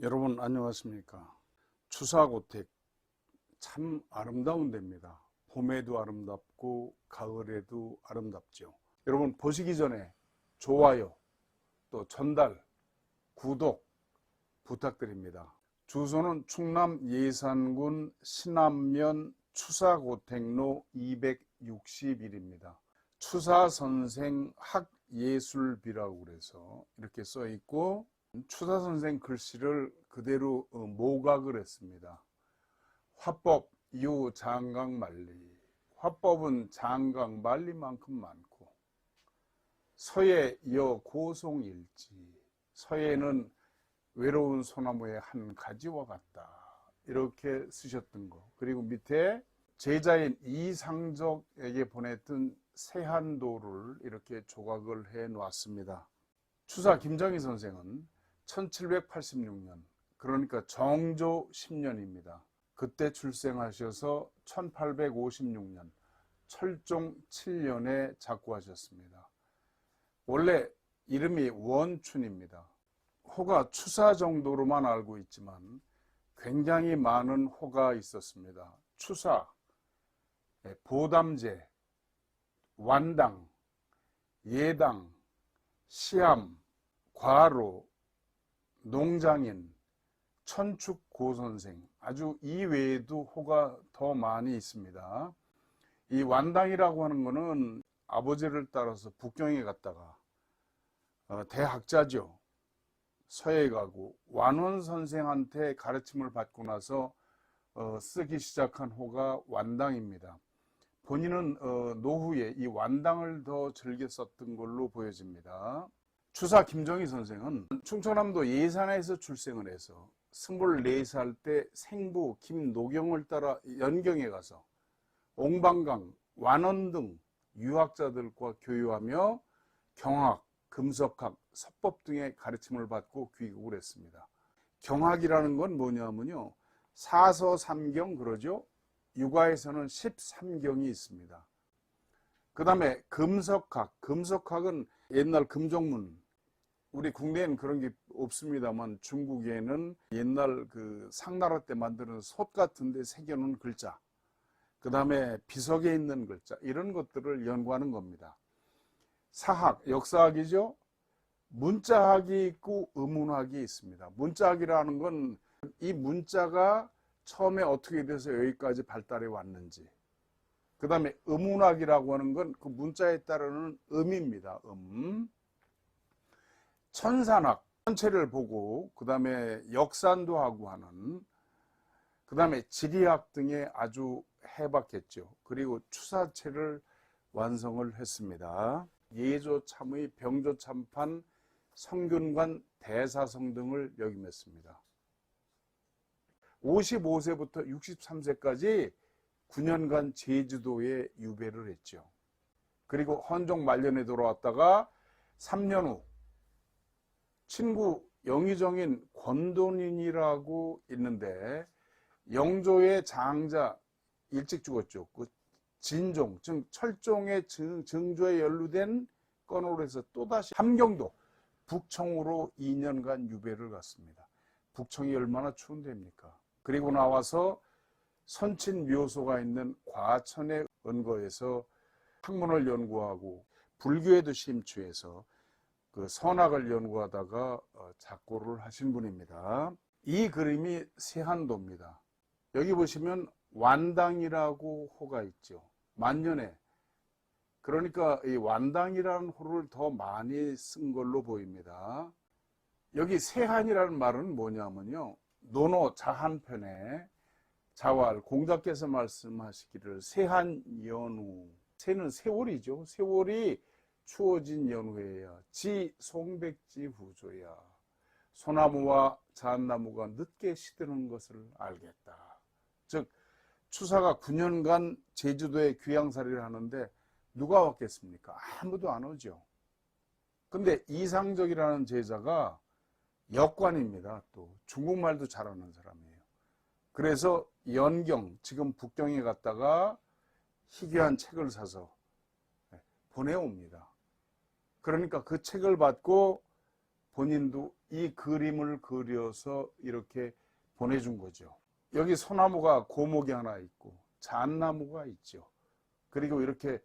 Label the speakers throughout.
Speaker 1: 여러분 안녕하십니까? 추사고택 참 아름다운 데입니다. 봄에도 아름답고 가을에도 아름답죠. 여러분 보시기 전에 좋아요, 또 전달, 구독 부탁드립니다. 주소는 충남 예산군 신안면 추사고택로 261입니다. 추사선생 학예술비라고 그래서 이렇게 써 있고, 추사선생 글씨를 그대로 모각을 했습니다. 화법 유장강만리, 화법은 장강 만리만큼 많고, 서예 여고송일지, 서예는 외로운 소나무의 한 가지와 같다, 이렇게 쓰셨던 거. 그리고 밑에 제자인 이상적에게 보냈던 세한도를 이렇게 조각을 해 놓았습니다. 추사 김정희 선생은 1786년, 그러니까 정조 10년입니다. 그때 출생하셔서 1856년 철종 7년에 작고하셨습니다. 원래 이름이 원춘입니다. 호가 추사 정도로만 알고 있지만 굉장히 많은 호가 있었습니다. 추사, 보담제, 완당, 예당, 시암, 과로, 농장인, 천축고선생, 아주 이외에도 호가 더 많이 있습니다. 이 완당이라고 하는 것은 아버지를 따라서 북경에 갔다가 대학자죠. 서예 가고 완원 선생한테 가르침을 받고 나서 쓰기 시작한 호가 완당입니다. 본인은 노후에 이 완당을 더 즐겨 썼던 걸로 보여집니다. 추사 김정희 선생은 충청남도 예산에서 출생을 해서 24살 때 생부 김노경을 따라 연경에 가서 옹방강, 완원 등 유학자들과 교류하며 경학, 금석학, 서법 등의 가르침을 받고 귀국을 했습니다. 경학이라는 건 뭐냐면요, 사서삼경 그러죠. 육아에서는 13경이 있습니다. 그 다음에 금석학, 금석학은 옛날 금종문, 우리 국내에는 그런 게 없습니다만 중국에는 옛날 그 상나라 때 만드는 솥 같은 데 새겨놓은 글자, 그 다음에 비석에 있는 글자, 이런 것들을 연구하는 겁니다. 사학, 역사학이죠. 문자학이 있고 의문학이 있습니다. 문자학이라는 건 이 문자가 처음에 어떻게 돼서 여기까지 발달해 왔는지, 그 다음에 의문학이라고 하는 건 그 문자에 따르는 음입니다. 천산학, 전체를 보고 그 다음에 역산도 하고 하는, 그 다음에 지리학 등에 아주 해박했죠. 그리고 추사체를 완성을 했습니다. 예조참의, 병조참판, 성균관, 대사성 등을 역임했습니다. 55세부터 63세까지 9년간 제주도에 유배를 했죠. 그리고 헌종 말년에 돌아왔다가 3년 후 친구 영의정인 권돈인이라고 있는데, 영조의 장자, 일찍 죽었죠. 그 진종, 즉 철종의 증조에 연루된 건으로 해서 또다시 함경도 북청으로 2년간 유배를 갔습니다. 북청이 얼마나 추운 데입니까? 그리고 나와서 선친 묘소가 있는 과천의 은거에서 학문을 연구하고 불교에도 심취해서 그 선학을 연구하다가 작고를 하신 분입니다. 이 그림이 세한도입니다. 여기 보시면 완당이라고 호가 있죠. 만년에. 그러니까 이 완당이라는 호를 더 많이 쓴 걸로 보입니다. 여기 세한이라는 말은 뭐냐면요, 논어 자한편에 자왈 공자께서 말씀하시기를 세한연후, 세는 세월이죠. 세월이 추워진 연후에야 지 송백지 후조야, 소나무와 잣나무가 늦게 시드는 것을 알겠다. 즉 추사가 9년간 제주도에 귀향살이를 하는데 누가 왔겠습니까? 아무도 안 오죠. 근데 이상적이라는 제자가 역관입니다. 또 중국말도 잘하는 사람이에요. 그래서 연경, 지금 북경에 갔다가 희귀한 책을 사서 보내옵니다. 그러니까 그 책을 받고 본인도 이 그림을 그려서 이렇게 보내준 거죠. 여기 소나무가 고목이 하나 있고 잣나무가 있죠. 그리고 이렇게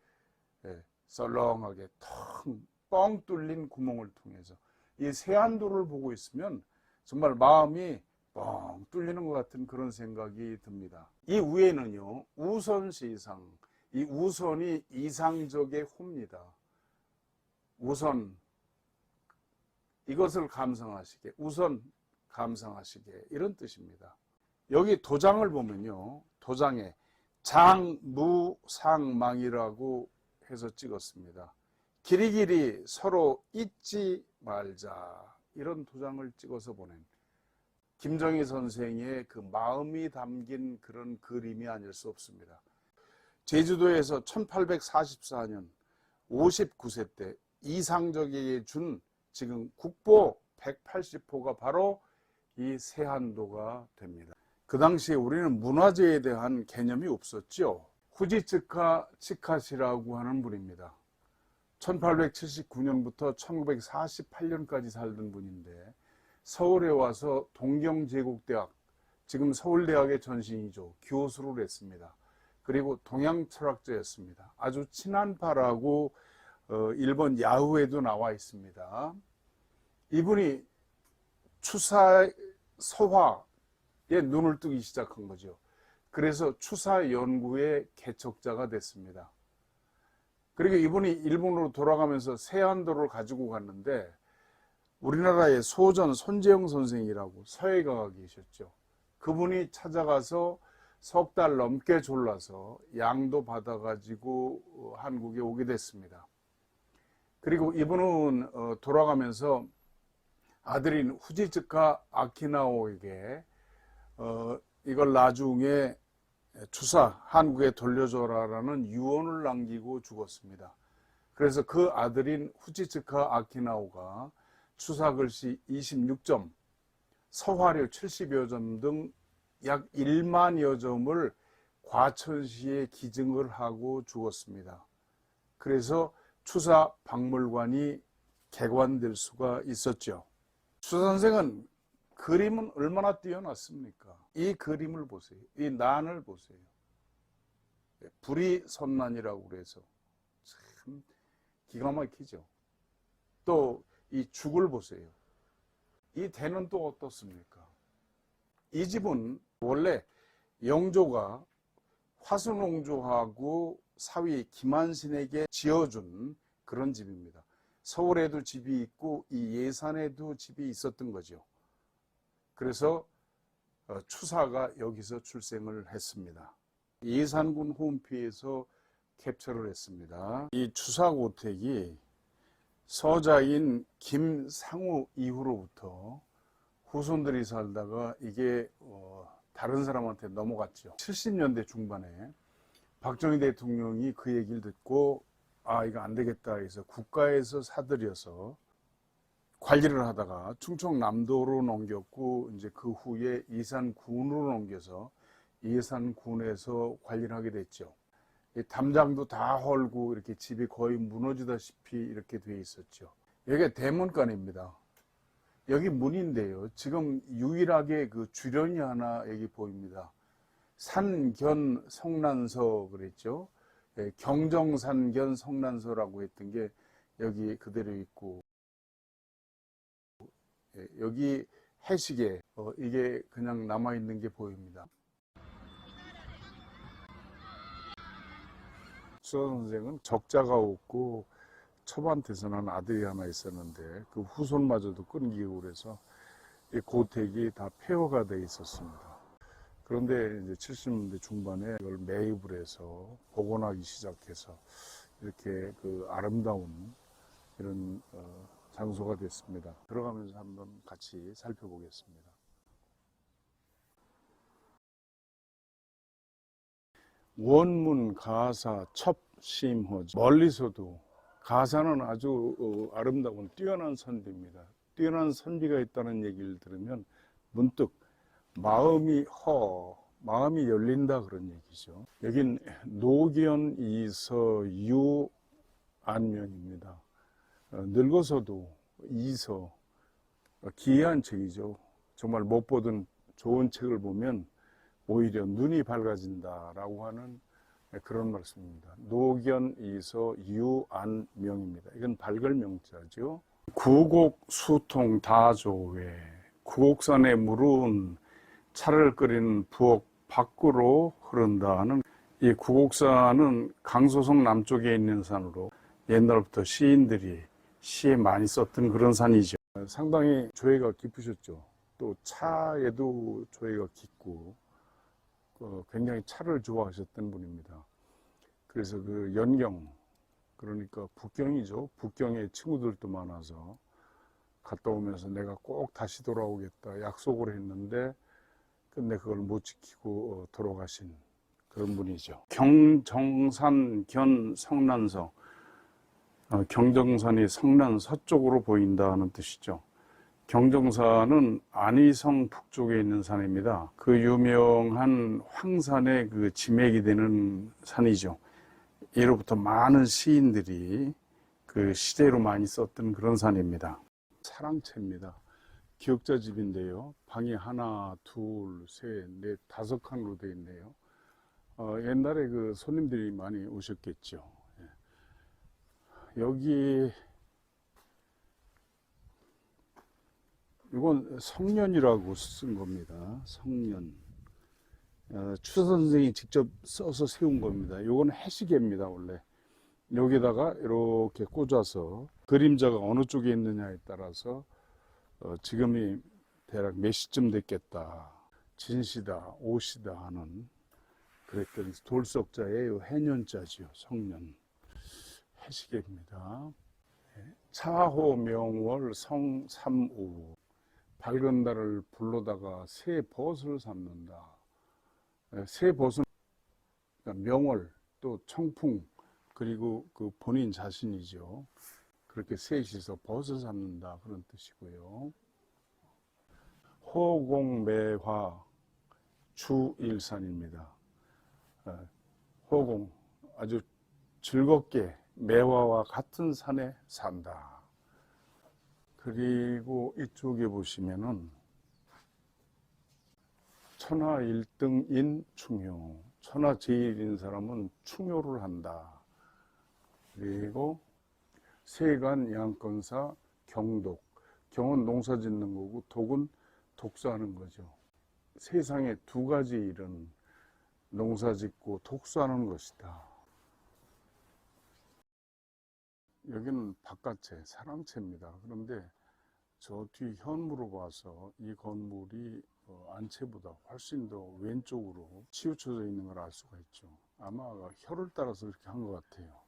Speaker 1: 썰렁하게 뻥 뚫린 구멍을 통해서 이 세안도를 보고 있으면 정말 마음이 뻥 뚫리는 것 같은 그런 생각이 듭니다. 이 위에는요, 우선시상, 이 우선이 이상적의 호입니다. 우선, 이것을 감상하시게, 우선 감상하시게, 이런 뜻입니다. 여기 도장을 보면요, 도장에 장무상망이라고 해서 찍었습니다. 길이길이 서로 잊지 말자, 이런 도장을 찍어서 보낸 김정희 선생의 그 마음이 담긴 그런 그림이 아닐 수 없습니다. 제주도에서 1844년 59세 때 이상적에게 준 지금 국보 180호가 바로 이 세안도가 됩니다. 그 당시에 우리는 문화재에 대한 개념이 없었죠. 후지츠카 치카시라고 하는 분입니다. 1879년부터 1948년까지 살던 분인데 서울에 와서 동경제국대학, 지금 서울대학의 전신이죠. 교수를 했습니다. 그리고 동양철학자였습니다. 아주 친한파라고 일본 야후에도 나와 있습니다. 이분이 추사 서화에 눈을 뜨기 시작한 거죠. 그래서 추사 연구의 개척자가 됐습니다. 그리고 이분이 일본으로 돌아가면서 세안도를 가지고 갔는데 우리나라의 소전 손재영 선생이라고 서예가가 계셨죠. 그분이 찾아가서 석 달 넘게 졸라서 양도 받아가지고 한국에 오게 됐습니다. 그리고 이분은 돌아가면서 아들인 후지츠카 아키나오에게 이걸 나중에 추사 한국에 돌려줘라라는 유언을 남기고 죽었습니다. 그래서 그 아들인 후지츠카 아키나오가 추사 글씨 26점, 서화료 70여 점 등 약 1만여 점을 과천시에 기증을 하고 죽었습니다. 그래서 추사 박물관이 개관될 수가 있었죠. 추사 선생은 그림은 얼마나 뛰어났습니까? 이 그림을 보세요. 이 난을 보세요. 불이선난이라고 그래서 참 기가 막히죠. 또 이 죽을 보세요. 이 대는 또 어떻습니까? 이 집은 원래 영조가 화순옹조하고 사위 김한신에게 지어준 그런 집입니다. 서울에도 집이 있고 이 예산에도 집이 있었던 거죠. 그래서 추사가 여기서 출생을 했습니다. 예산군 홈피에서 캡처를 했습니다. 이 추사고택이 서자인 김상우 이후로부터 후손들이 살다가 이게 다른 사람한테 넘어갔죠. 70년대 중반에 박정희 대통령이 그 얘기를 듣고 아 이거 안 되겠다 해서 국가에서 사들여서 관리를 하다가 충청남도로 넘겼고 이제 그 후에 예산군으로 넘겨서 예산군에서 관리를 하게 됐죠. 담장도 다 헐고 이렇게 집이 거의 무너지다시피 이렇게 돼 있었죠. 여기가 대문간입니다. 여기 문인데요. 지금 유일하게 그 주련이 하나 여기 보입니다. 산견 성난서 그랬죠. 경정산견 성난서라고 했던 게 여기 그대로 있고 여기 해시계 이게 그냥 남아있는 게 보입니다. 추사 선생은 적자가 없고 처반태선한 아들이 하나 있었는데 그 후손마저도 끊기고 그래서 이 고택이 다 폐허가 돼 있었습니다. 그런데 이제 70년대 중반에 이걸 매입을 해서 복원하기 시작해서 이렇게 그 아름다운 이런 장소가 됐습니다. 들어가면서 한번 같이 살펴보겠습니다. 원문 가사 첩심허 멀리서도 가사는 아주 아름다운 뛰어난 선비입니다. 뛰어난 선비가 있다는 얘기를 들으면 문득 마음이 열린다 그런 얘기죠. 여긴 노견 이서 유 안면입니다. 늙어서도 이서 기이한 책이죠. 정말 못 보던 좋은 책을 보면 오히려 눈이 밝아진다라고 하는 그런 말씀입니다. 노견이서 유안명입니다. 이건 발걸명자죠. 구곡수통 다조외, 구곡산에 물은 차를 끓이는 부엌 밖으로 흐른다는, 이 구곡산은 강소성 남쪽에 있는 산으로 옛날부터 시인들이 시에 많이 썼던 그런 산이죠. 상당히 조예가 깊으셨죠. 또 차에도 조예가 깊고 굉장히 차를 좋아하셨던 분입니다. 그래서 그 연경, 그러니까 북경이죠. 북경에 친구들도 많아서 갔다 오면서 내가 꼭 다시 돌아오겠다 약속을 했는데 근데 그걸 못 지키고 돌아가신 그런 분이죠. 경정산 견 성난서, 경정산이 성난 서쪽으로 보인다는 뜻이죠. 경정산은 안위성 북쪽에 있는 산입니다. 그 유명한 황산의 그 지맥이 되는 산이죠. 예로부터 많은 시인들이 그 시제로 많이 썼던 그런 산입니다. 사랑채입니다. 기역자집인데요. 방이 하나, 둘, 셋, 넷, 5칸으로 되어 있네요. 옛날에 그 손님들이 많이 오셨겠죠. 여기 이건 성년이라고 쓴 겁니다. 성년. 추 선생이 직접 써서 세운 겁니다. 이건 해시계입니다. 원래 여기다가 이렇게 꽂아서 그림자가 어느 쪽에 있느냐에 따라서 지금이 대략 몇 시쯤 됐겠다, 진시다, 오시다 하는 그랬더니 돌석자의 해년자지요. 성년. 해시계입니다. 차호 명월 성삼우, 밝은 달을 불러다가 새 벗을 삼는다. 새 벗은 명월, 또 청풍, 그리고 그 본인 자신이죠. 그렇게 셋이서 벗을 삼는다, 그런 뜻이고요. 호공매화 주일산입니다. 호공, 아주 즐겁게 매화와 같은 산에 산다. 그리고 이쪽에 보시면은 천하 1등인 충효, 천하 제일인 사람은 충효를 한다. 그리고 세간 양건사 경독, 경은 농사 짓는 거고 독은 독수하는 거죠. 세상에 2가지 일은 농사 짓고 독수하는 것이다. 여기는 바깥채, 사랑채입니다. 그런데 저 뒤 현무로 봐서 이 건물이 안채보다 훨씬 더 왼쪽으로 치우쳐져 있는 걸 알 수가 있죠. 아마 혀를 따라서 그렇게 한 것 같아요.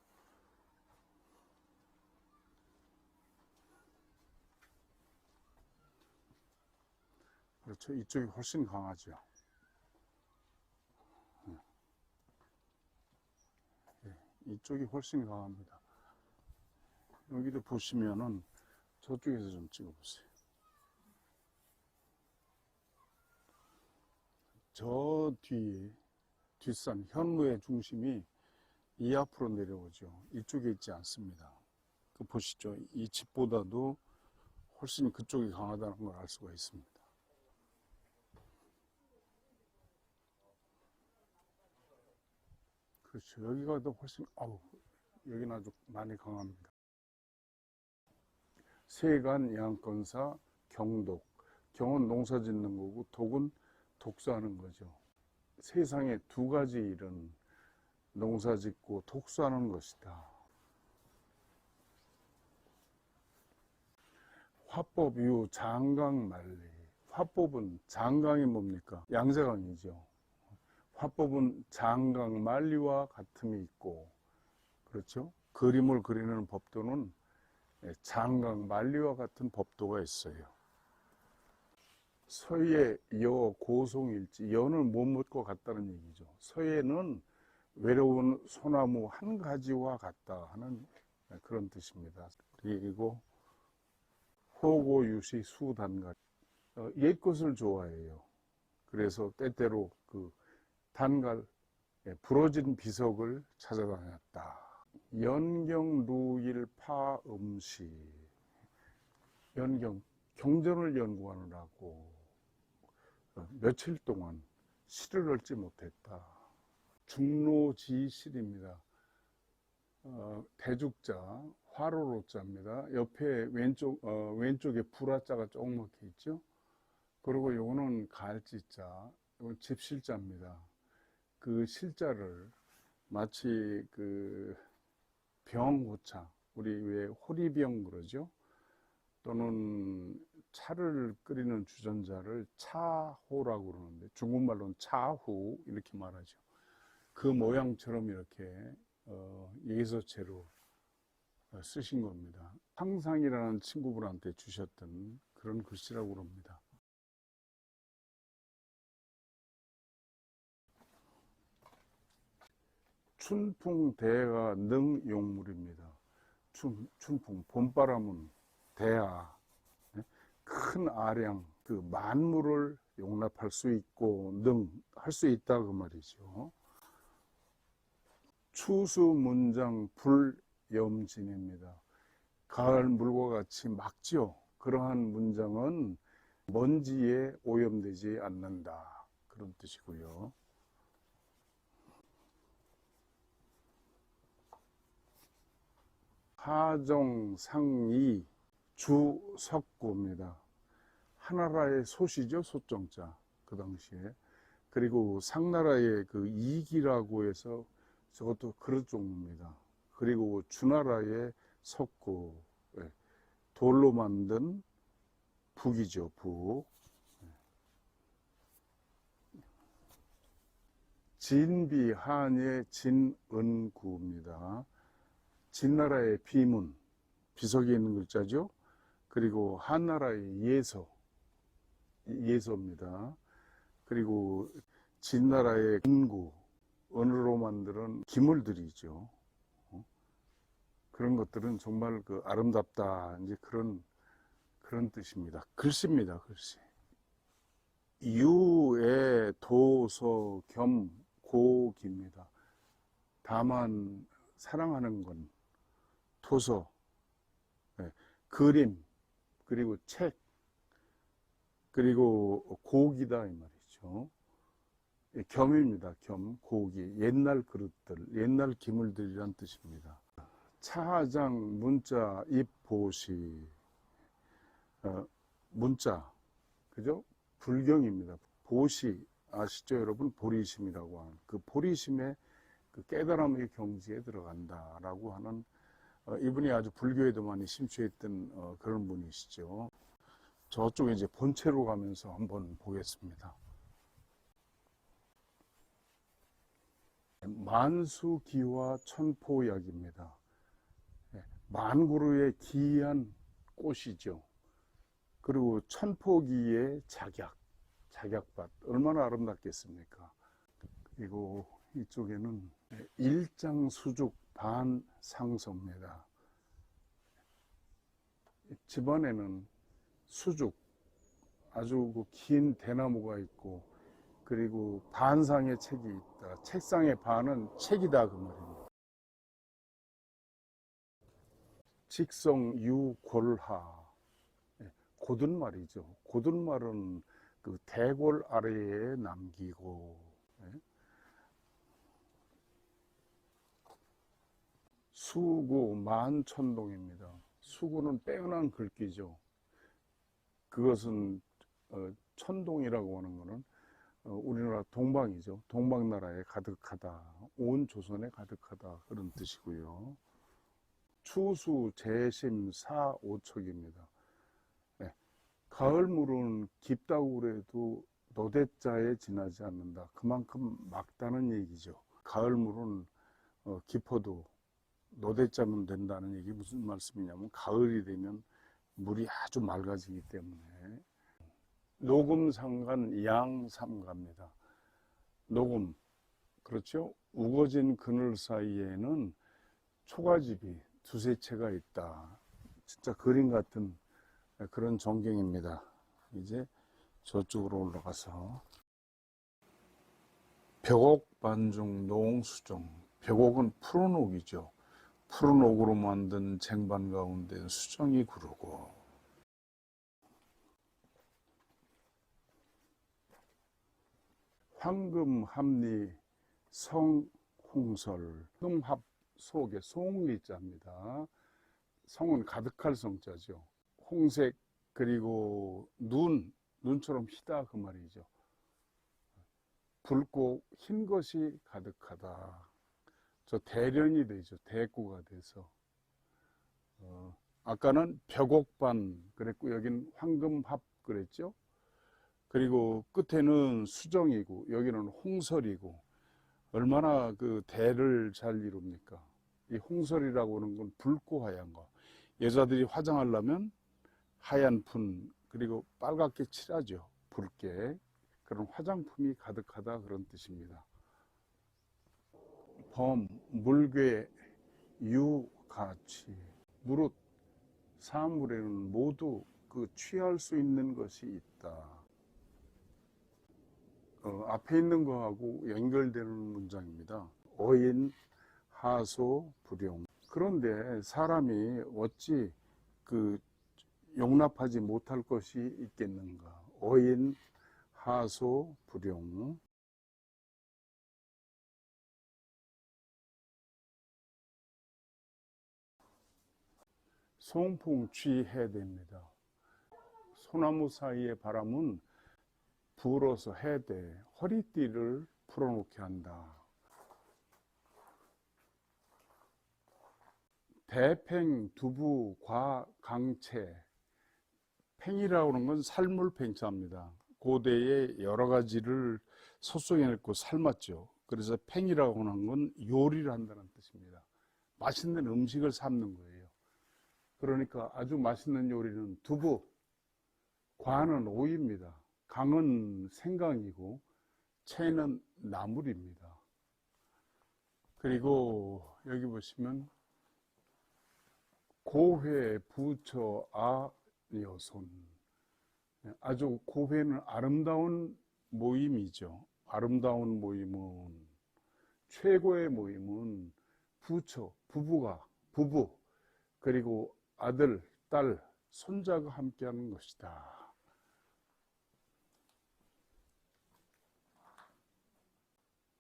Speaker 1: 그렇죠. 이쪽이 훨씬 강하죠. 이쪽이 훨씬 강합니다. 여기도 보시면은 저쪽에서 좀 찍어보세요. 저 뒤에 뒷산 현무의 중심이 이 앞으로 내려오죠. 이쪽에 있지 않습니다. 그 보시죠. 이 집보다도 훨씬 그쪽이 강하다는 걸 알 수가 있습니다. 그렇죠. 여기가 더 훨씬, 여기는 아주 많이 강합니다. 세간 양건사 경독, 경은 농사 짓는 거고 독은 독수하는 거죠. 세상에 2가지 일은 농사 짓고 독수하는 것이다. 화법유 장강만리. 화법은 장강이 뭡니까? 양자강이죠. 화법은 장강만리와 같음이 있고, 그렇죠? 그림을 그리는 법도는 장강만리와 같은 법도가 있어요. 서예 여 고송일지, 여는 무엇과 같다는 얘기죠. 서예는 외로운 소나무 한 가지와 같다 하는 그런 뜻입니다. 그리고 호고유시 수단가, 옛것을 좋아해요. 그래서 때때로 그 단갈, 부러진 비석을 찾아다녔다. 연경 루일 파음시, 연경 경전을 연구하느라고 며칠 동안 실을 얻지 못했다. 중로지실입니다. 대죽자, 화로로자입니다. 옆에 왼쪽에 불화자가 조그맣게 있죠. 그리고 요거는 가을지자, 이건 집실자입니다. 그 실자를 마치 그 병호차, 우리 왜 호리병 그러죠? 또는 차를 끓이는 주전자를 차호라고 그러는데 중국말로는 차후 이렇게 말하죠. 그 모양처럼 이렇게 예서체로 쓰신 겁니다. 상상이라는 친구분한테 주셨던 그런 글씨라고 그럽니다. 춘풍대가 능용물입니다. 춘풍, 봄바람은 대하, 큰 아량, 그 만물을 용납할 수 있고 할 수 있다 그 말이죠. 추수문장 불염진입니다. 가을 물과 같이 막죠. 그러한 문장은 먼지에 오염되지 않는다, 그런 뜻이고요. 하정상이 주석고입니다. 하나라의 소시죠, 소정자, 그 당시에. 그리고 상나라의 그 이기라고 해서 저것도 그릇 종류입니다. 그리고 주나라의 석고, 돌로 만든 북이죠, 북. 진비한의 진은구입니다. 진나라의 비문, 비석이 있는 글자죠. 그리고 한나라의 예서입니다. 그리고 진나라의 은구, 은으로 만드는 기물들이죠. 그런 것들은 정말 그 아름답다, 이제 그런 뜻입니다. 글씨입니다, 글씨. 유의 도서 겸 고기입니다. 다만 사랑하는 건 도서, 그림, 그리고 책, 그리고 고기다 이 말이죠. 겸입니다. 겸, 고기, 옛날 그릇들, 옛날 기물들이란 뜻입니다. 차장, 문자, 입보시, 문자, 그죠? 불경입니다. 보시, 아시죠 여러분? 보리심이라고 하는 그 보리심의 그 깨달음의 경지에 들어간다라고 하는, 이분이 아주 불교에도 많이 심취했던 그런 분이시죠. 저쪽에 이제 본체로 가면서 한번 보겠습니다. 만수기와 천포약입니다. 만구루의 기이한 꽃이죠. 그리고 천포기의 작약밭, 얼마나 아름답겠습니까? 그리고 이쪽에는 일장수죽 반상서입니다. 집안에는 수죽, 아주 긴 대나무가 있고, 그리고 반상의 책이 있다. 책상의 반은 책이다 그 말입니다. 직성유골하, 고든말이죠. 고든말은 그 대골 아래에 남기고, 수구 만천동입니다. 수구는 빼어난 글귀죠. 그것은 천동이라고 하는 것은 우리나라 동방이죠. 동방나라에 가득하다, 온 조선에 가득하다, 그런 뜻이고요. 추수 재심 사오척입니다. 가을물은 깊다고 그래도 노대자에 지나지 않는다. 그만큼 맑다는 얘기죠. 가을물은 깊어도 노대자면 된다는 얘기 무슨 말씀이냐면 가을이 되면 물이 아주 맑아지기 때문에. 녹음상간 양삼가입니다. 녹음, 그렇죠? 우거진 그늘 사이에는 초가집이 두세 채가 있다. 진짜 그림 같은 그런 전경입니다. 이제 저쪽으로 올라가서 벽옥 반중 노홍수정. 벽옥은 푸른 옥이죠. 푸른 옥으로 만든 쟁반 가운데 수정이 구르고, 황금합리 성홍설. 황금합 속에 송리자입니다. 성은 가득할 성자죠. 홍색, 그리고 눈처럼 희다 그 말이죠. 붉고 흰 것이 가득하다. 저 대련이 되죠. 대구가 돼서. 아까는 벽옥반 그랬고 여기는 황금합 그랬죠. 그리고 끝에는 수정이고 여기는 홍설이고, 얼마나 그 대를 잘 이룹니까? 이 홍설이라고 하는 건 붉고 하얀 거. 여자들이 화장하려면 하얀 분, 그리고 빨갛게 칠하죠. 붉게. 그런 화장품이 가득하다 그런 뜻입니다. 범, 물괴, 유, 가치. 무릇 사물에는 모두 그 취할 수 있는 것이 있다. 앞에 있는 거하고 연결되는 문장입니다. 어인, 하소, 불용. 그런데 사람이 어찌 그 용납하지 못할 것이 있겠는가? 어인, 하소, 불용. 송풍 취해대입니다. 소나무 사이의 바람은 불어서 해대, 허리띠를 풀어놓게 한다. 대팽, 두부, 과, 강채. 팽이라고 하는 건 삶을 팽자입니다. 고대에 여러 가지를 소송해 놓고 삶았죠. 그래서 팽이라고 하는 건 요리를 한다는 뜻입니다. 맛있는 음식을 삶는 거예요. 그러니까 아주 맛있는 요리는 두부, 과는 오이입니다. 강은 생강이고 채는 나물입니다. 그리고 여기 보시면 고회, 부처, 여손. 아주 고회는 아름다운 모임이죠. 아름다운 모임은, 최고의 모임은 부처, 부부, 그리고 아들, 딸, 손자가 함께하는 것이다.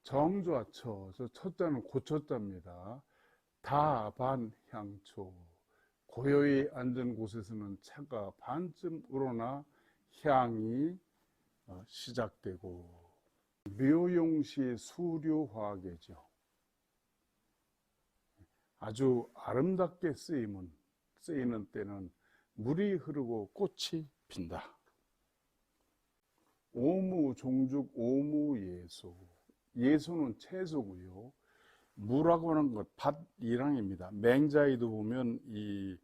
Speaker 1: 정좌처, 저 첫자는 고쳐자입니다. 다반향초. 고요히 앉은 곳에서는 차가 반쯤 우러나 향이 시작되고, 묘용시 수료화계죠. 아주 아름답게 쓰이는 때는 물이 흐르고 꽃이 핀다. 오무 종죽 오무예소. 예소는 채소고요. 무라고 하는 것, 밭이랑입니다. 맹자에도 보면 이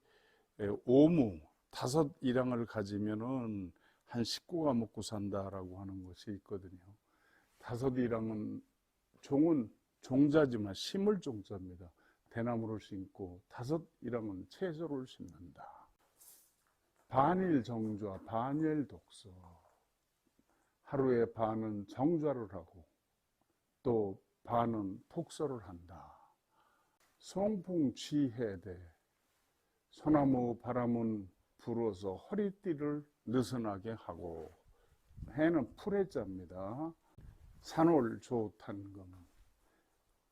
Speaker 1: 오무, 5일항을 가지면은 한 식구가 먹고 산다라고 하는 것이 있거든요. 5일항은 종은 종자지만 심을 종자입니다. 대나무를 심고 5일항은 채소를 심는다. 반일 정좌, 반일 독서. 하루에 반은 정좌를 하고 또 반은 독서를 한다. 송풍 취해대. 소나무 바람은 불어서 허리띠를 느슨하게 하고. 해는 풀해자입니다. 산올 조탄금.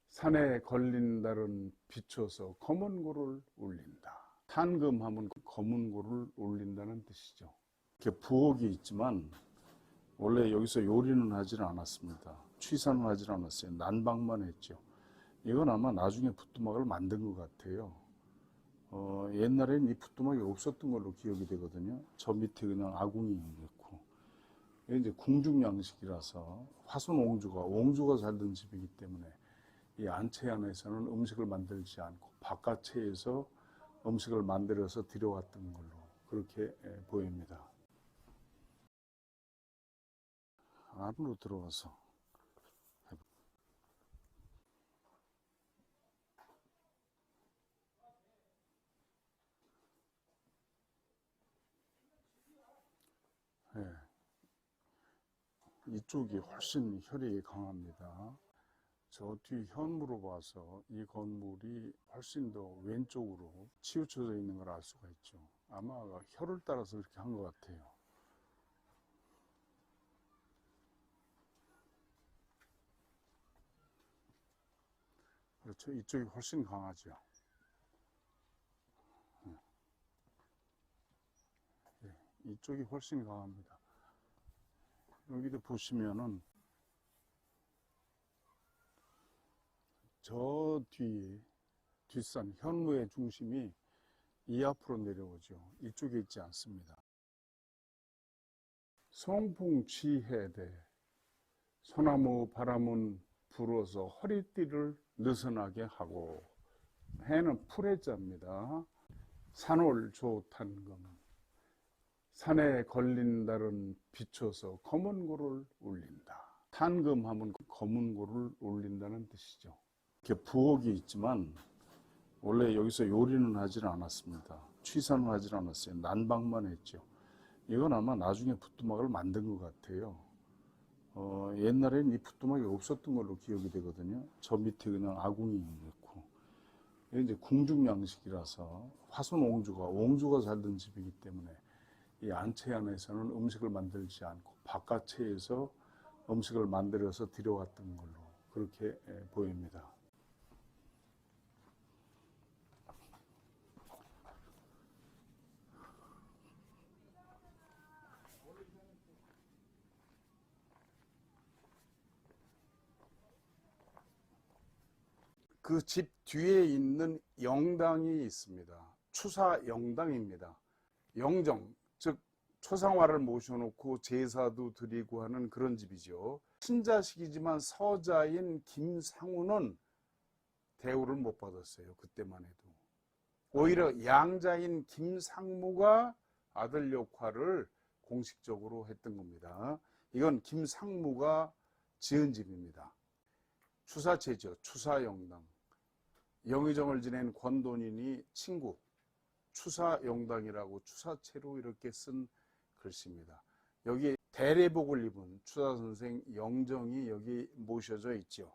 Speaker 1: 산에 걸린 달은 비춰서 검은 고를 울린다. 탄금하면 검은 고를 울린다는 뜻이죠. 이렇게 부엌이 있지만 원래 여기서 요리는 하질 않았습니다. 취사는 하질 않았어요. 난방만 했죠. 이건 아마 나중에 부뚜막을 만든 것 같아요. 옛날엔 이 부뚜막이 없었던 걸로 기억이 되거든요. 저 밑에 그냥 아궁이 있고. 이게 이제 궁중 양식이라서 화손 옹주가 살던 집이기 때문에 이 안채 안에서는 음식을 만들지 않고 바깥채에서 음식을 만들어서 들여왔던 걸로 그렇게 보입니다. 안으로 들어와서 이쪽이 훨씬 혈이 강합니다. 저 뒤 현무로 봐서 이 건물이 훨씬 더 왼쪽으로 치우쳐져 있는 걸 알 수가 있죠. 아마 혈을 따라서 이렇게 한 것 같아요. 그렇죠. 이쪽이 훨씬 강하죠. 예, 이쪽이 훨씬 강합니다. 여기도 보시면은 저 뒤에 뒷산 현무의 중심이 이 앞으로 내려오죠. 이쪽에 있지 않습니다. 송풍치해대 소나무 바람은 불어서 허리띠를 느슨하게 하고 해는 풀해자입니다. 산월조탄금 산에 걸린 달은 비춰서 검은 고를 울린다. 탄금하면 검은 고를 울린다는 뜻이죠. 이렇게 부엌이 있지만 원래 여기서 요리는 하질 않았습니다. 취사는 하질 않았어요. 난방만 했죠. 이건 아마 나중에 부뚜막을 만든 것 같아요. 옛날에는 이 부뚜막이 없었던 걸로 기억이 되거든요. 저 밑에 그냥 아궁이 있고. 이게 이제 궁중 양식이라서 화손 옹주가 살던 집이기 때문에 이 안채 안에서는 음식을 만들지 않고 바깥채에서 음식을 만들어서 들여왔던 걸로 그렇게 보입니다. 그 집 뒤에 있는 영당이 있습니다. 추사 영당입니다. 영정, 즉 초상화를 모셔놓고 제사도 드리고 하는 그런 집이죠. 친자식이지만 서자인 김상우는 대우를 못 받았어요. 그때만 해도. 오히려 양자인 김상무가 아들 역할을 공식적으로 했던 겁니다. 이건 김상무가 지은 집입니다. 추사체죠. 추사영당. 영의정을 지낸 권돈인이 친구 추사영당이라고 추사체로 이렇게 쓴 글씨입니다. 여기 대례복을 입은 추사선생 영정이 여기 모셔져 있죠.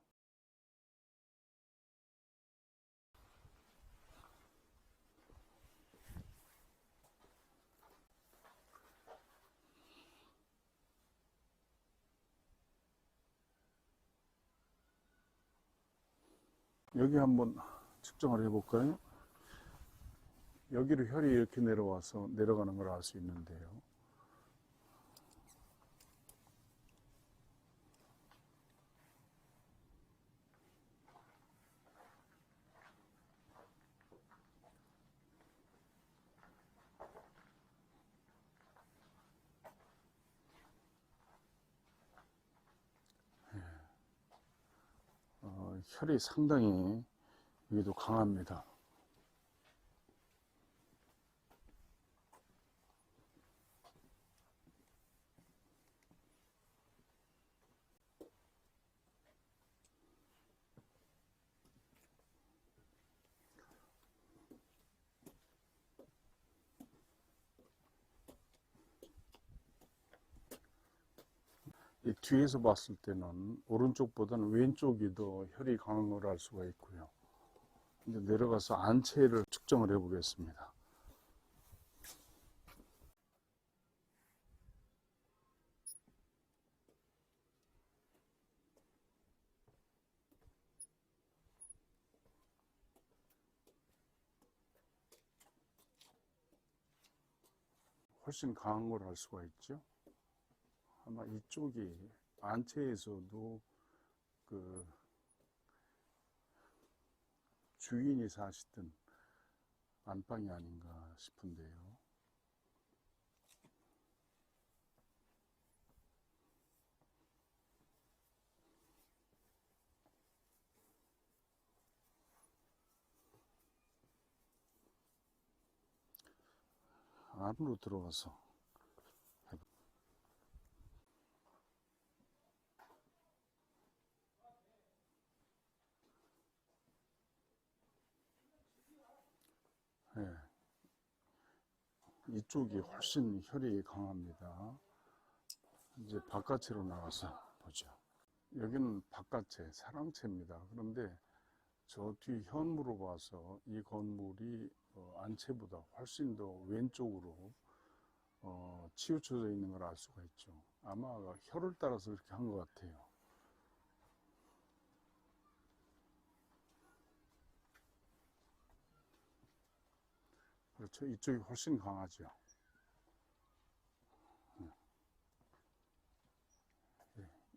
Speaker 1: 여기 한번 측정을 해볼까요? 여기로 혈이 이렇게 내려와서 내려가는 걸 알 수 있는데요. 혈이 상당히 여기도 강합니다. 이 뒤에서 봤을 때는 오른쪽보다는 왼쪽이 더 혈이 강한 걸 알 수가 있고요. 이제 내려가서 안채를 측정을 해 보겠습니다. 훨씬 강한 걸 알 수가 있죠. 아마 이쪽이 안채에서도 그 주인이 사시던 안방이 아닌가 싶은데요. 안으로 들어가서 네. 이쪽이 훨씬 혈이 강합니다. 이제 바깥으로 나가서 보죠. 여기는 바깥채, 사랑채입니다. 그런데 저 뒤 현무로 봐서 이 건물이 안채보다 훨씬 더 왼쪽으로 치우쳐져 있는 걸 알 수가 있죠. 아마 혈을 따라서 그렇게 한 것 같아요. 그렇죠. 이쪽이 훨씬 강하죠.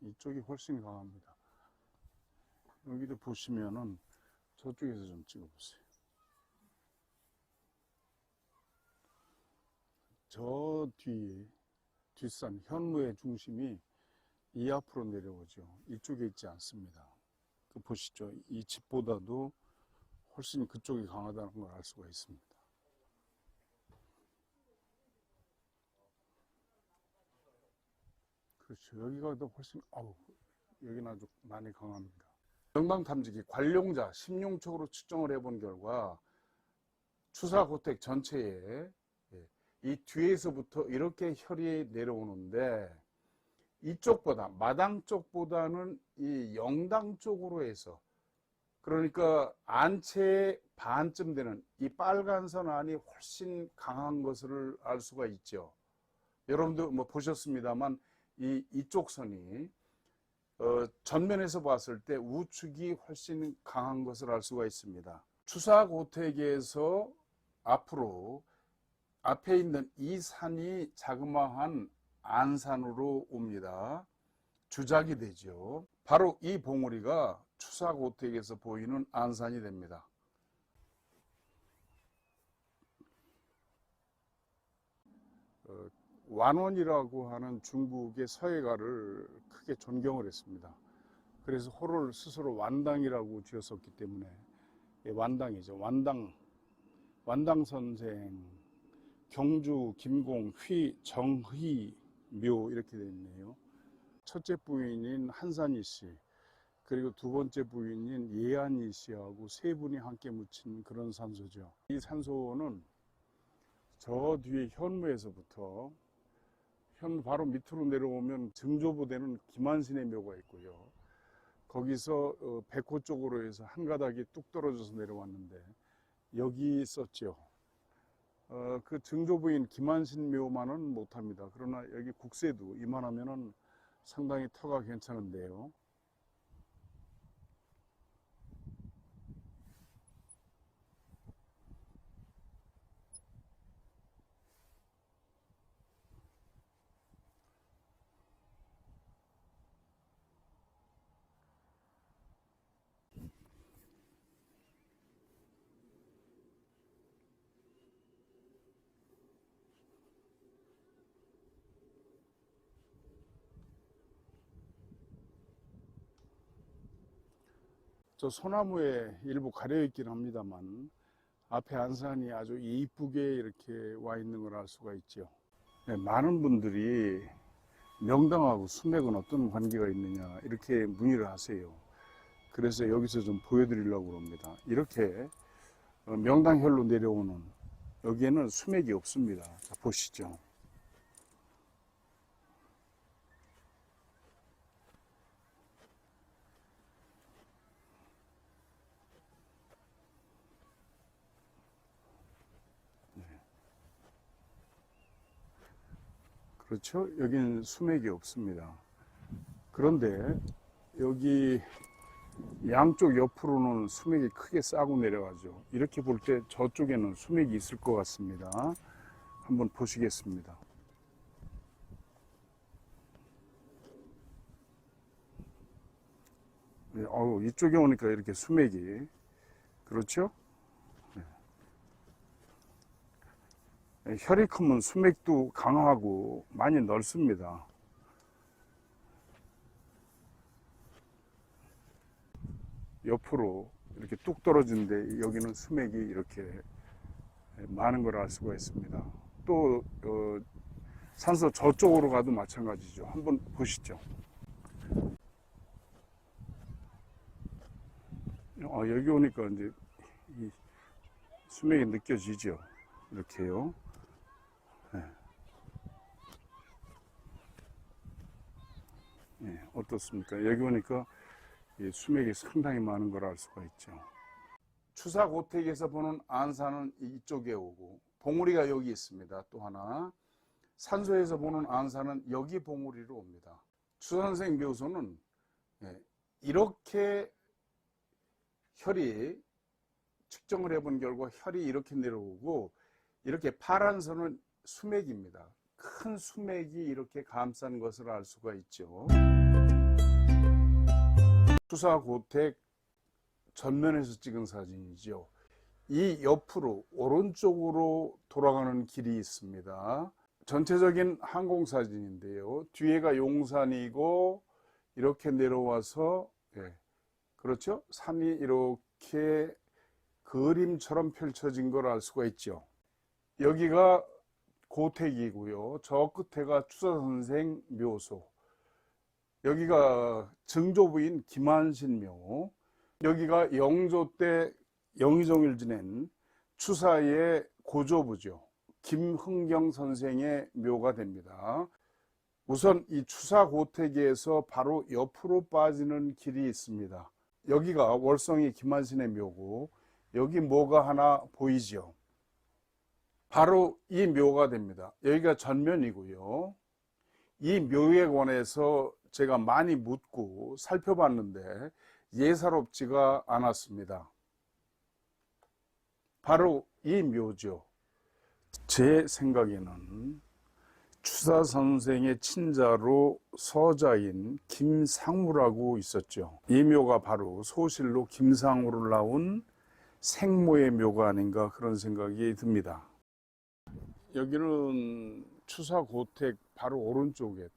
Speaker 1: 이쪽이 훨씬 강합니다. 여기도 보시면은 저쪽에서 좀 찍어보세요. 저 뒤에 뒷산 현무의 중심이 이 앞으로 내려오죠. 이쪽에 있지 않습니다. 그 보시죠. 이 집보다도 훨씬 그쪽이 강하다는 걸 알 수가 있습니다. 그렇죠. 여기가 더 훨씬, 여기는 아주 많이 강합니다. 명당 탐지기 관룡자 심용촉으로 측정을 해본 결과 추사고택 전체에 이 뒤에서부터 이렇게 혈이 내려오는데 이쪽보다 마당 쪽보다는 이 영당 쪽으로 해서 그러니까 안채의 반쯤 되는 이 빨간 선 안이 훨씬 강한 것을 알 수가 있죠. 여러분도 뭐 보셨습니다만 이쪽 선이 전면에서 봤을 때 우측이 훨씬 강한 것을 알 수가 있습니다. 추사고택에서 앞으로 앞에 있는 이 산이 자그마한 안산으로 옵니다. 주작이 되죠. 바로 이 봉우리가 추사고택에서 보이는 안산이 됩니다. 완원이라고 하는 중국의 서예가를 크게 존경을 했습니다. 그래서 호를 스스로 완당이라고 지었었기 때문에 완당이죠. 완당 선생, 경주, 김공, 정희, 묘 이렇게 되어 있네요. 첫째 부인인 한산이 씨, 그리고 두 번째 부인인 예안이 씨하고 세 분이 함께 묻힌 그런 산소죠. 이 산소는 저 뒤에 현무에서부터 바로 밑으로 내려오면 증조부되는 김한신의 묘가 있고요. 거기서 백호 쪽으로 해서 한 가닥이 뚝 떨어져서 내려왔는데 여기 있었죠. 그 증조부인 김한신 묘만은 못합니다. 그러나 여기 국세도 이만하면은 상당히 터가 괜찮은데요. 저 소나무에 일부 가려 있긴 합니다만 앞에 안산이 아주 이쁘게 이렇게 와 있는 걸 알 수가 있죠. 네, 많은 분들이 명당하고 수맥은 어떤 관계가 있느냐 이렇게 문의를 하세요. 그래서 여기서 좀 보여드리려고 합니다. 이렇게 명당혈로 내려오는 여기에는 수맥이 없습니다. 자, 보시죠. 그렇죠? 여기는 수맥이 없습니다. 그런데 여기 양쪽 옆으로는 수맥이 크게 싸고 내려가죠. 이렇게 볼 때 저쪽에는 수맥이 있을 것 같습니다. 한번 보시겠습니다. 네, 이쪽에 오니까 이렇게 수맥이 그렇죠? 네. 혈이 크면 수맥도 강하고 많이 넓습니다. 옆으로 이렇게 뚝 떨어지는데 여기는 수맥이 이렇게 많은 걸 알 수가 있습니다. 또 산소 저쪽으로 가도 마찬가지죠. 한번 보시죠. 여기 오니까 이제 이 수맥이 느껴지죠. 이렇게요. 네. 네, 어떻습니까? 여기 오니까 수맥이 상당히 많은 걸 알 수가 있죠. 추사고택에서 보는 안산은 이쪽에 오고 봉우리가 여기 있습니다. 또 하나 산소에서 보는 안산은 여기 봉우리로 옵니다. 추선생 묘소는 이렇게 혈이 측정을 해본 결과 혈이 이렇게 내려오고 이렇게 파란 선은 수맥입니다. 큰 수맥이 이렇게 감싼 것을 알 수가 있죠. 추사고택 전면에서 찍은 사진이죠. 이 옆으로 오른쪽으로 돌아가는 길이 있습니다. 전체적인 항공사진인데요. 뒤에가 용산이고 이렇게 내려와서 그렇죠? 산이 이렇게 그림처럼 펼쳐진 걸 알 수가 있죠. 여기가 고택이고요. 저 끝에가 추사선생 묘소. 여기가 증조부인 김한신묘. 여기가 영조 때 영의정을 지낸 추사의 고조부죠. 김흥경 선생의 묘가 됩니다. 우선 이 추사고택에서 바로 옆으로 빠지는 길이 있습니다. 여기가 월성이 김한신의 묘고 여기 뭐가 하나 보이죠? 바로 이 묘가 됩니다. 여기가 전면이고요. 이 묘에 관해서 제가 많이 묻고 살펴봤는데 예사롭지가 않았습니다. 바로 이 묘죠. 제 생각에는 추사 선생의 친자로 서자인 김상무라고 있었죠. 이 묘가 바로 소실로 김상무를 낳은 생모의 묘가 아닌가 그런 생각이 듭니다. 여기는 추사고택 바로 오른쪽에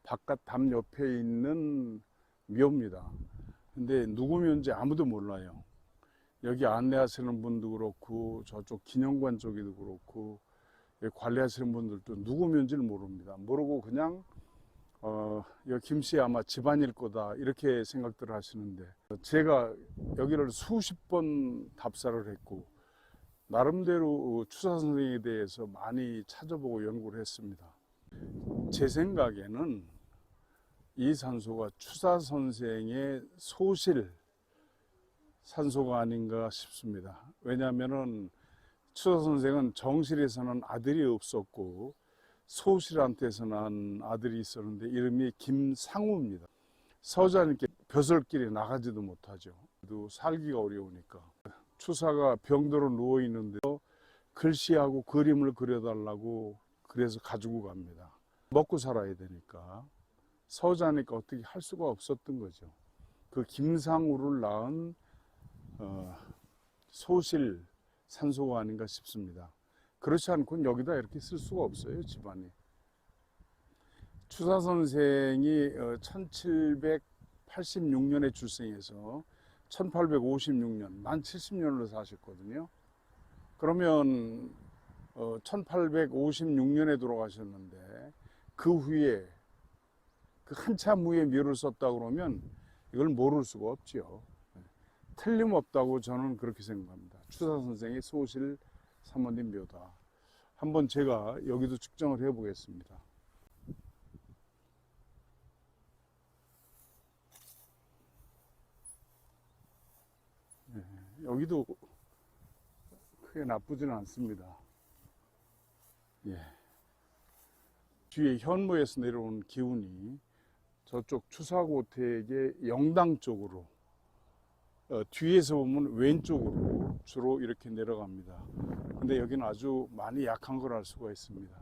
Speaker 1: 바깥 담 옆에 있는 묘입니다. 근데 누구 묘인지 아무도 몰라요. 여기 안내하시는 분도 그렇고 저쪽 기념관 쪽에도 그렇고 관리하시는 분들도 누구 묘인지를 모릅니다. 모르고 그냥 여기 김씨 아마 집안일 거다 이렇게 생각들 하시는데 제가 여기를 수십 번 답사를 했고 나름대로 추사 선생에 대해서 많이 찾아보고 연구를 했습니다. 제 생각에는 이 산소가 추사 선생의 소실 산소가 아닌가 싶습니다. 왜냐하면은 추사 선생은 정실에서는 아들이 없었고 소실한테서 난 아들이 있었는데 이름이 김상우입니다. 서자님께 벼슬길에 나가지도 못하죠. 또 살기가 어려우니까. 추사가 병들어 누워 있는데요. 글씨하고 그림을 그려달라고 그래서 가지고 갑니다. 먹고 살아야 되니까. 서자니까 어떻게 할 수가 없었던 거죠. 그 김상우를 낳은 소실 산소가 아닌가 싶습니다. 그렇지 않고는 여기다 이렇게 쓸 수가 없어요, 집안이. 추사 선생이 1786년에 출생해서 1856년, 만 70년을 사셨거든요. 그러면 1856년에 돌아가셨는데 그 후에 그 한참 후에 묘를 썼다 그러면 이걸 모를 수가 없죠. 틀림없다고 저는 그렇게 생각합니다. 추사 선생의 소실 사모님 묘다. 한번 제가 여기도 측정을 해 보겠습니다. 여기도 크게 나쁘지는 않습니다. 예. 뒤에 현무에서 내려온 기운이 저쪽 추사고택의 영당 쪽으로 뒤에서 보면 왼쪽으로 주로 이렇게 내려갑니다. 근데 여기는 아주 많이 약한 걸 알 수가 있습니다.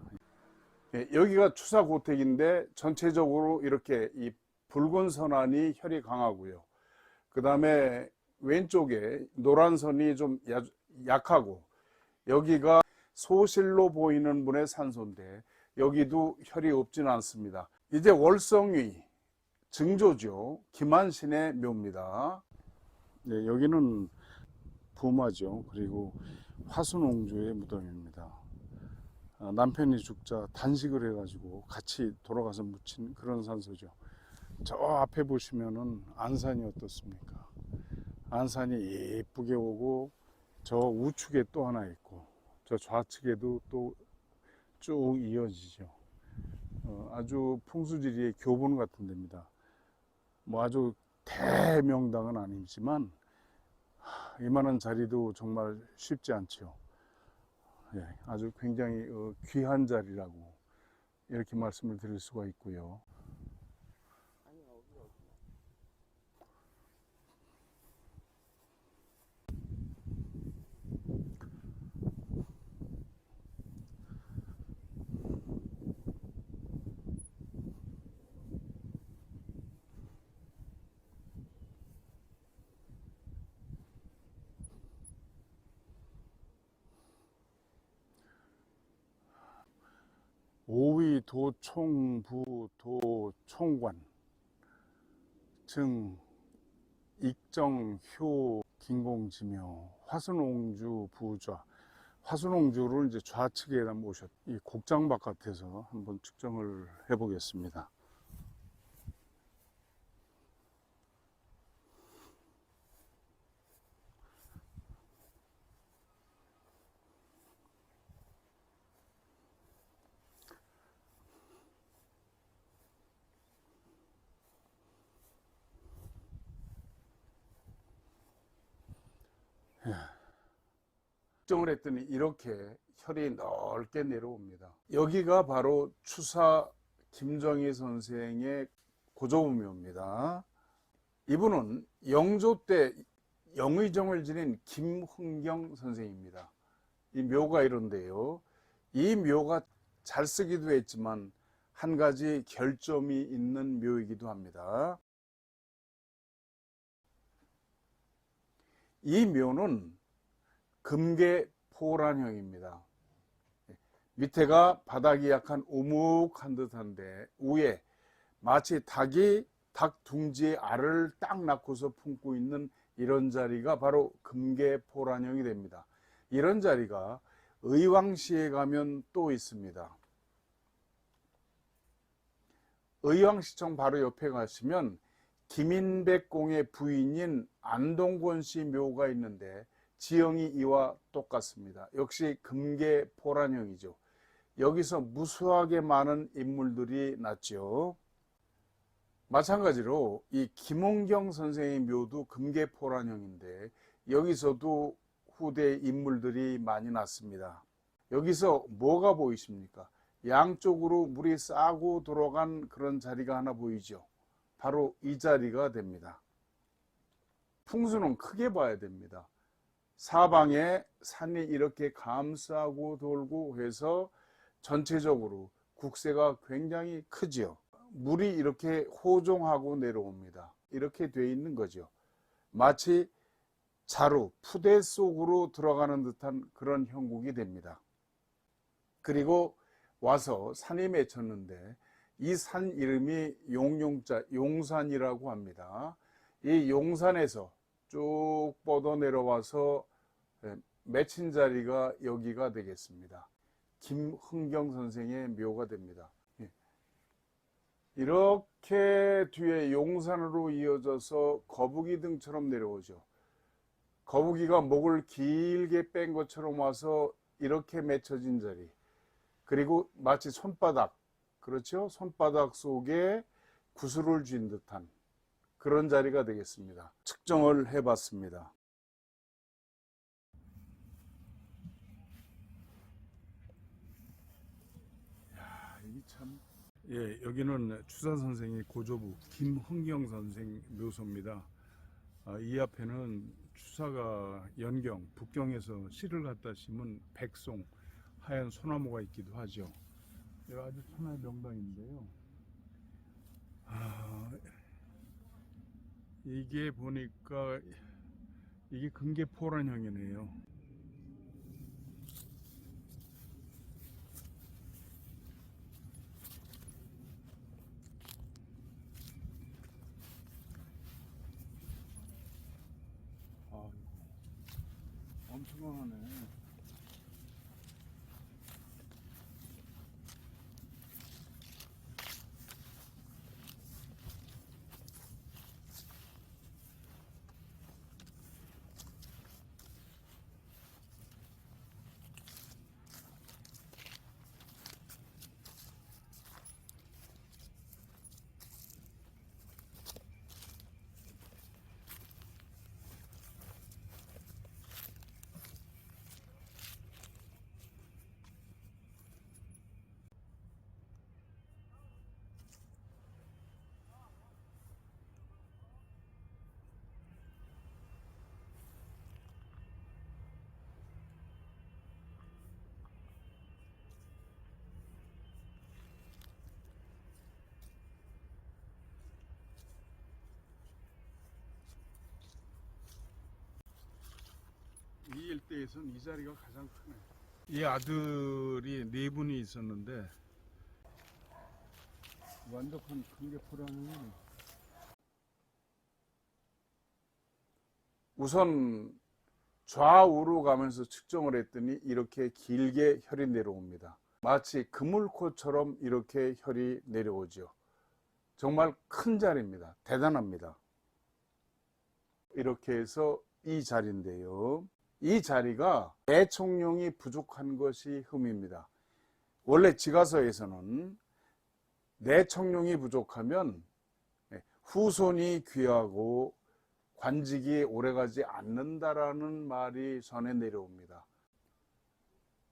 Speaker 1: 예, 여기가 추사고택인데 전체적으로 이렇게 이 붉은 선안이 혈이 강하고요. 그 다음에 왼쪽에 노란 선이 좀 약하고 여기가 소실로 보이는 분의 산소인데 여기도 혈이 없지는 않습니다. 이제 월성위 증조죠. 김한신의 묘입니다. 네, 여기는 부마죠. 그리고 화순옹주의 무덤입니다. 남편이 죽자 단식을 해가지고 같이 돌아가서 묻힌 그런 산소죠. 저 앞에 보시면은 안산이 어떻습니까? 안산이 예쁘게 오고 저 우측에 또 하나 있고 저 좌측에도 또 쭉 이어지죠. 아주 풍수지리의 교본 같은 데입니다. 뭐 아주 대명당은 아니지만 이만한 자리도 정말 쉽지 않죠. 예, 아주 굉장히 귀한 자리라고 이렇게 말씀을 드릴 수가 있고요. 오위 도총부 도총관 증 익정효 김공지묘 화순옹주 부좌. 화순옹주를 이제 좌측에다 모셨, 이 곡장 바깥에서 한번 측정을 해 보겠습니다. 측정을 했더니 이렇게 혈이 넓게 내려옵니다. 여기가 바로 추사 김정희 선생의 고조부묘입니다. 이분은 영조 때 영의정을 지닌 김흥경 선생입니다. 이 묘가 이런데요. 이 묘가 잘 쓰기도 했지만 한 가지 결점이 있는 묘이기도 합니다. 이 묘는 금계포란형입니다. 밑에가 바닥이 약간 우묵한 듯한데 위에 마치 닭이 닭 둥지에 알을 딱 낳고서 품고 있는 이런 자리가 바로 금계포란형이 됩니다. 이런 자리가 의왕시에 가면 또 있습니다. 의왕시청 바로 옆에 가시면 김인백공의 부인인 안동권 씨 묘가 있는데 지형이 이와 똑같습니다. 역시 금계포란형이죠. 여기서 무수하게 많은 인물들이 났죠. 마찬가지로 이 김홍경 선생의 묘도 금계포란형인데 여기서도 후대 인물들이 많이 났습니다. 여기서 뭐가 보이십니까? 양쪽으로 물이 싸고 들어간 그런 자리가 하나 보이죠. 바로 이 자리가 됩니다. 풍수는 크게 봐야 됩니다. 사방에 산이 이렇게 감싸고 돌고 해서 전체적으로 국세가 굉장히 크지요. 물이 이렇게 호종하고 내려옵니다. 이렇게 돼 있는 거죠. 마치 자루, 푸대 속으로 들어가는 듯한 그런 형국이 됩니다. 그리고 와서 산이 맺혔는데 이 산 이름이 용용자, 용산이라고 합니다. 이 용산에서 쭉 뻗어 내려와서 맺힌 자리가 여기가 되겠습니다. 김흥경 선생의 묘가 됩니다. 이렇게 뒤에 용산으로 이어져서 거북이 등처럼 내려오죠. 거북이가 목을 길게 뺀 것처럼 와서 이렇게 맺혀진 자리. 그리고 마치 손바닥, 그렇죠? 손바닥 속에 구슬을 쥔 듯한 그런 자리가 되겠습니다. 측정을 해봤습니다. 이게 참. 예, 여기는 추사 선생의 고조부 김흥경 선생 묘소입니다. 이 앞에는 추사가 연경, 북경에서 씨를 갖다 심은 백송, 하얀 소나무가 있기도 하죠. 아주 천하의 명당인데요. 이게 보니까 이게 금계포란형이네요. 엄청나네. 이 일대에서는 이 자리가 가장 크네. 이 아들이 네 분이 있었는데
Speaker 2: 완벽한 관계포라는
Speaker 1: 우선 좌우로 가면서 측정을 했더니 이렇게 길게 혈이 내려옵니다. 마치 그물코처럼 이렇게 혈이 내려오죠. 정말 큰 자리입니다. 대단합니다. 이렇게 해서 이 자리인데요. 이 자리가 뇌청룡이 부족한 것이 흠입니다. 원래 지가서에서는 뇌청룡이 부족하면 후손이 귀하고 관직이 오래가지 않는다라는 말이 전해 내려옵니다.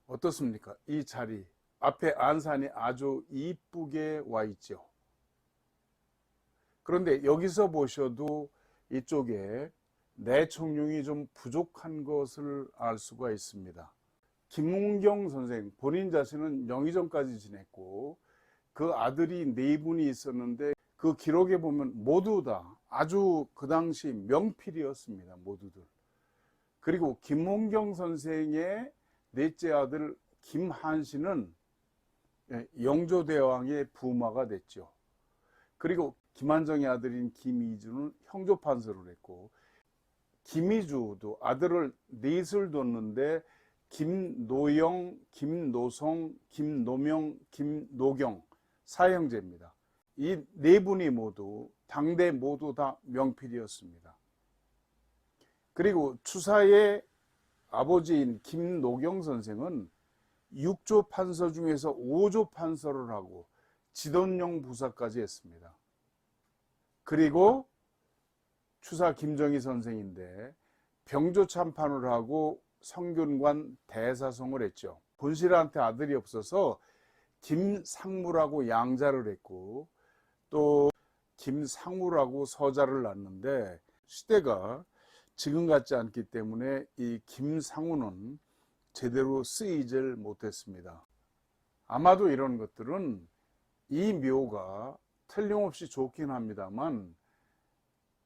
Speaker 1: 어떻습니까? 이 자리 앞에 안산이 아주 이쁘게 와 있죠. 그런데 여기서 보셔도 이쪽에 뇌청룡이 좀 부족한 것을 알 수가 있습니다. 김문경 선생 본인 자신은 영의정까지 지냈고 그 아들이 4분이 있었는데 그 기록에 보면 모두 다 아주 그 당시 명필이었습니다. 모두들. 그리고 김문경 선생의 넷째 아들 김한신은 영조대왕의 부마가 됐죠. 그리고 김한정의 아들인 김이주는 형조판서를 했고, 김이주도 아들을 넷을 뒀는데 김노영, 김노성, 김노명, 김노경 4형제입니다. 이 4분이 모두 당대 모두 다 명필이었습니다. 그리고 추사의 아버지인 김노경 선생은 6조 판서 중에서 5조 판서를 하고 지돈령 부사까지 했습니다. 그리고 추사 김정희 선생인데 병조 참판을 하고 성균관 대사성을 했죠. 본실한테 아들이 없어서 김상무라고 양자를 했고 또 김상우라고 서자를 낳는데 시대가 지금 같지 않기 때문에 이 김상우는 제대로 쓰이질 못했습니다. 아마도 이런 것들은 이 묘가 틀림없이 좋긴 합니다만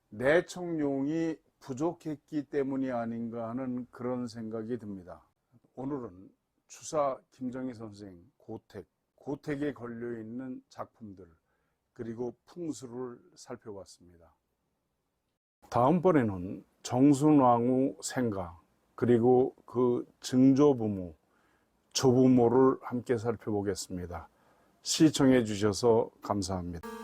Speaker 1: 뇌청룡이 부족했기 때문이 아닌가 하는 그런 생각이 듭니다. 오늘은 추사 김정희 선생 고택에 걸려있는 작품들 그리고 풍수를 살펴봤습니다. 다음번에는 정순왕후 생가 그리고 그 증조부모, 조부모를 함께 살펴보겠습니다. 시청해 주셔서 감사합니다.